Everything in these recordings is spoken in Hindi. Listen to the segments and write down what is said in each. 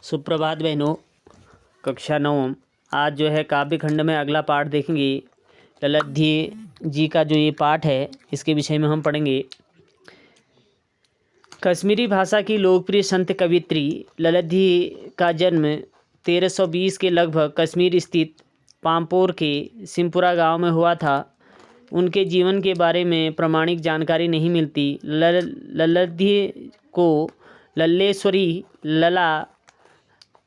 सुप्रभात बहनों। कक्षा 9 आज जो है काव्य खंड में अगला पाठ देखेंगे। ललध्य जी का जो ये पाठ है इसके विषय में हम पढ़ेंगे। कश्मीरी भाषा की लोकप्रिय संत कवित्री ललध्य का जन्म 1320 के लगभग कश्मीर स्थित पामपोर के सिमपुरा गांव में हुआ था। उनके जीवन के बारे में प्रामाणिक जानकारी नहीं मिलती। ललध्य को लल्लेश्वरी, लला,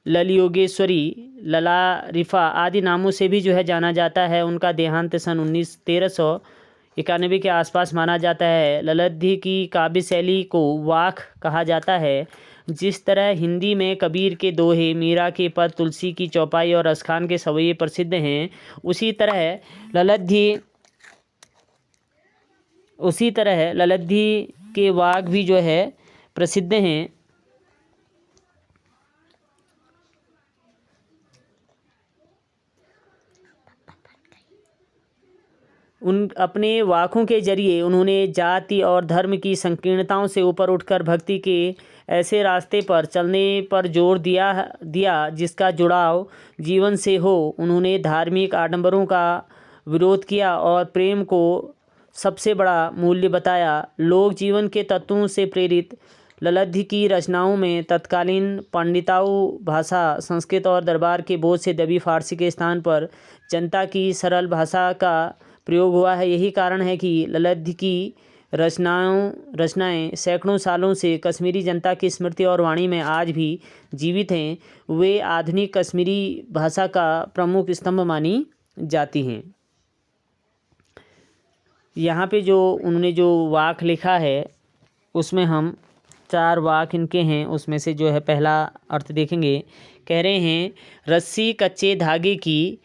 ललयोगेश्वरी, लला रिफा आदि नामों से भी जो है जाना जाता है। उनका देहांत सन 1391 के आसपास माना जाता है। ललध्य की काव्य शैली को वाक कहा जाता है। जिस तरह हिंदी में कबीर के दोहे, मीरा के पद, तुलसी की चौपाई और असखान के सवैये प्रसिद्ध हैं, उसी तरह ललध्य के वाक भी जो है प्रसिद्ध हैं। अपने वाकों के जरिए उन्होंने जाति और धर्म की संकीर्णताओं से ऊपर उठकर भक्ति के ऐसे रास्ते पर चलने पर जोर दिया जिसका जुड़ाव जीवन से हो। उन्होंने धार्मिक आडंबरों का विरोध किया और प्रेम को सबसे बड़ा मूल्य बताया। लोक जीवन के तत्वों से प्रेरित ललध्य की रचनाओं में तत्कालीन पंडिताऊ भाषा, संस्कृत और दरबार के बोझ से दबी फारसी के स्थान पर जनता की सरल भाषा का प्रयोग हुआ है। यही कारण है कि ललध्य की रचनाएं सैकड़ों सालों से कश्मीरी जनता की स्मृति और वाणी में आज भी जीवित हैं। वे आधुनिक कश्मीरी भाषा का प्रमुख स्तंभ मानी जाती हैं। यहाँ पे जो उन्होंने जो वाक लिखा है उसमें हम 4 वाक इनके हैं, उसमें से जो है पहला अर्थ देखेंगे। कह रहे हैं, रस्सी कच्चे धागे की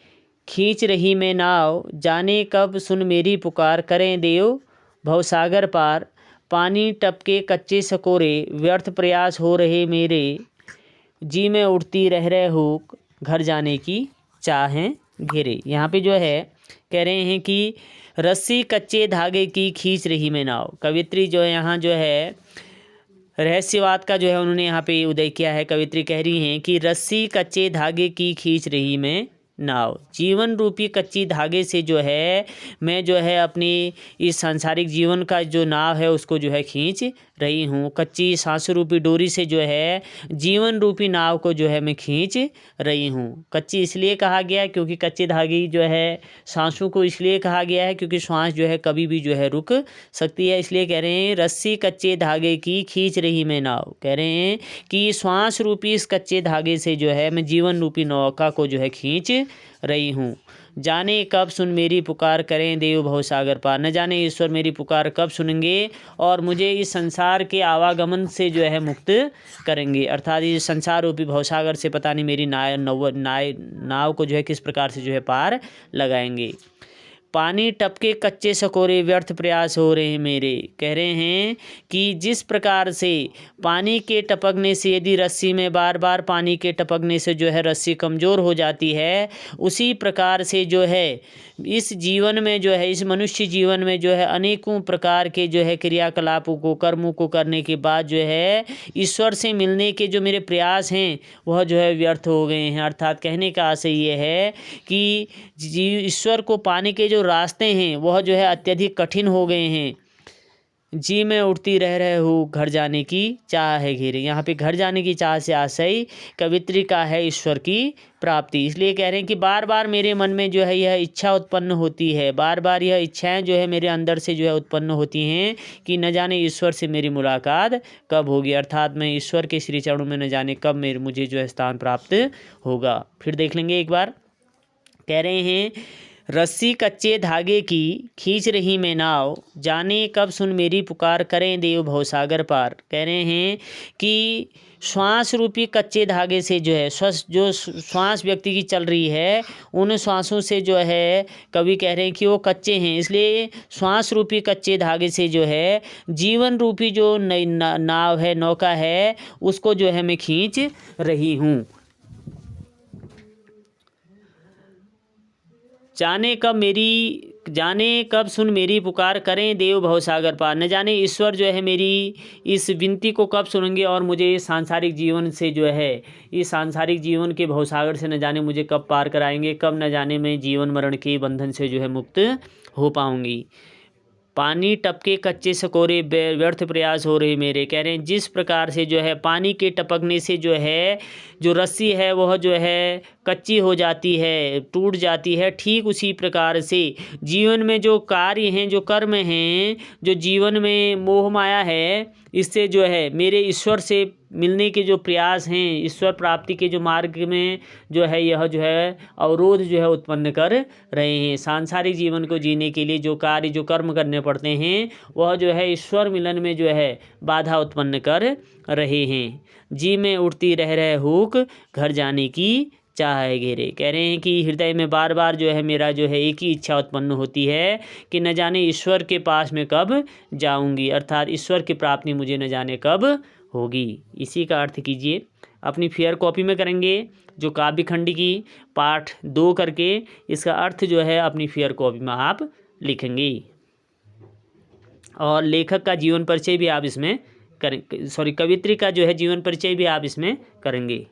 खींच रही मैं नाव, जाने कब सुन मेरी पुकार, करें देव भवसागर पार। पानी टपके कच्चे सकोरे, व्यर्थ प्रयास हो रहे मेरे, जी में उठती रह रहे हो घर जाने की चाहें घेरे। यहाँ पे जो है कह रहे हैं कि रस्सी कच्चे धागे की खींच रही मैं नाव। कवित्री जो है यहाँ जो है रहस्यवाद का जो है उन्होंने यहाँ पे उदय किया है। कवित्री कह रही हैं कि रस्सी कच्चे धागे की खींच रही मैं नाव, जीवन रूपी कच्ची धागे से जो है मैं जो है अपनी इस सांसारिक जीवन का जो नाव है उसको जो है खींच रही हूँ। कच्ची सांस रूपी डोरी से जो है जीवन रूपी नाव को जो है मैं खींच रही हूँ। कच्ची इसलिए कहा गया क्योंकि कच्चे धागे जो है सांसों को इसलिए कहा गया है क्योंकि श्वास जो है कभी भी जो है रुक सकती है। इसलिए कह रहे हैं रस्सी कच्चे धागे की खींच रही मैं नाव। कह रहे हैं कि श्वास रूपी इस कच्चे धागे से जो है मैं जीवन रूपी नौका को जो है खींच रही हूँ। जाने कब सुन मेरी पुकार, करें देव भवसागर पार। न जाने ईश्वर मेरी पुकार कब सुनेंगे और मुझे इस संसार के आवागमन से जो है मुक्त करेंगे। अर्थात इस संसार रूपी भवसागर से पता नहीं मेरी नाव को जो है किस प्रकार से जो है पार लगाएंगे। पानी टपके कच्चे सकोरे, व्यर्थ प्रयास हो रहे हैं मेरे। कह रहे हैं कि जिस प्रकार से पानी के टपकने से यदि रस्सी में बार बार पानी के टपकने से जो है रस्सी कमज़ोर हो जाती है, उसी प्रकार से जो है इस जीवन में जो है इस मनुष्य जीवन में जो है अनेकों प्रकार के जो है क्रियाकलापों को, कर्मों को करने के बाद जो है ईश्वर से मिलने के जो मेरे प्रयास हैं वह जो है व्यर्थ हो गए हैं। अर्थात कहने का आशय ये है कि ईश्वर को पाने के जो रास्ते हैं वह जो है अत्यधिक कठिन हो गए हैं। जी में उठती रह रहे हो घर जाने की चाह है घेरे। यहाँ पे घर जाने की चाह से आशय कवित्री का है ईश्वर की प्राप्ति। इसलिए कह रहे हैं कि बार बार मेरे मन में जो है यह इच्छा उत्पन्न होती है, बार बार यह इच्छाएं जो है मेरे अंदर से जो है उत्पन्न होती हैं कि न जाने ईश्वर से मेरी मुलाकात कब होगी। अर्थात मैं ईश्वर के श्री चरणों में न जाने कब मुझे जो है स्थान प्राप्त होगा। फिर देख लेंगे एक बार। कह रहे हैं रस्सी कच्चे धागे की खींच रही मैं नाव, जाने कब सुन मेरी पुकार, करें देव भवसागर पार। कह रहे हैं कि श्वास रूपी कच्चे धागे से जो है श्वास व्यक्ति की चल रही है, उन श्वासों से जो है कवि कह रहे हैं कि वो कच्चे हैं। इसलिए श्वास रूपी कच्चे धागे से जो है जीवन रूपी जो नाव है, नौका है, उसको जो है मैं खींच रही हूँ। जाने कब सुन मेरी पुकार, करें देव भवसागर पार। न जाने ईश्वर जो है मेरी इस विनती को कब सुनेंगे और मुझे सांसारिक जीवन से जो है, इस सांसारिक जीवन के भवसागर से न जाने मुझे कब पार कराएंगे, कब न जाने मैं जीवन मरण के बंधन से जो है मुक्त हो पाऊंगी। पानी टपके कच्चे सकोरे, व्यर्थ प्रयास हो रहे मेरे। कह रहे हैं जिस प्रकार से जो है पानी के टपकने से जो है जो रस्सी है वह जो है कच्ची हो जाती है, टूट जाती है, ठीक उसी प्रकार से जीवन में जो कार्य हैं, जो कर्म हैं, जो जीवन में मोह माया है, इससे जो है मेरे ईश्वर से मिलने के जो प्रयास हैं, ईश्वर प्राप्ति के जो मार्ग में जो है यह जो है अवरोध जो है उत्पन्न कर रहे हैं। सांसारिक जीवन को जीने के लिए जो कार्य, जो कर्म करने पड़ते हैं, वह जो है ईश्वर मिलन में जो है बाधा उत्पन्न कर रहे हैं। जी में उठती रह हुक, घर जाने की चाह है घेरे। कह रहे हैं कि हृदय में बार बार जो है मेरा जो है एक ही इच्छा उत्पन्न होती है कि न जाने ईश्वर के पास में कब जाऊंगी, अर्थात ईश्वर की प्राप्ति मुझे न जाने कब होगी। इसी का अर्थ कीजिए। अपनी फेयर कॉपी में करेंगे जो काव्य खंड की पाठ 2 करके इसका अर्थ जो है अपनी फेयर कॉपी में आप लिखेंगे और लेखक का जीवन परिचय भी आप इसमें करें, कवित्री का जो है जीवन परिचय भी आप इसमें करेंगे।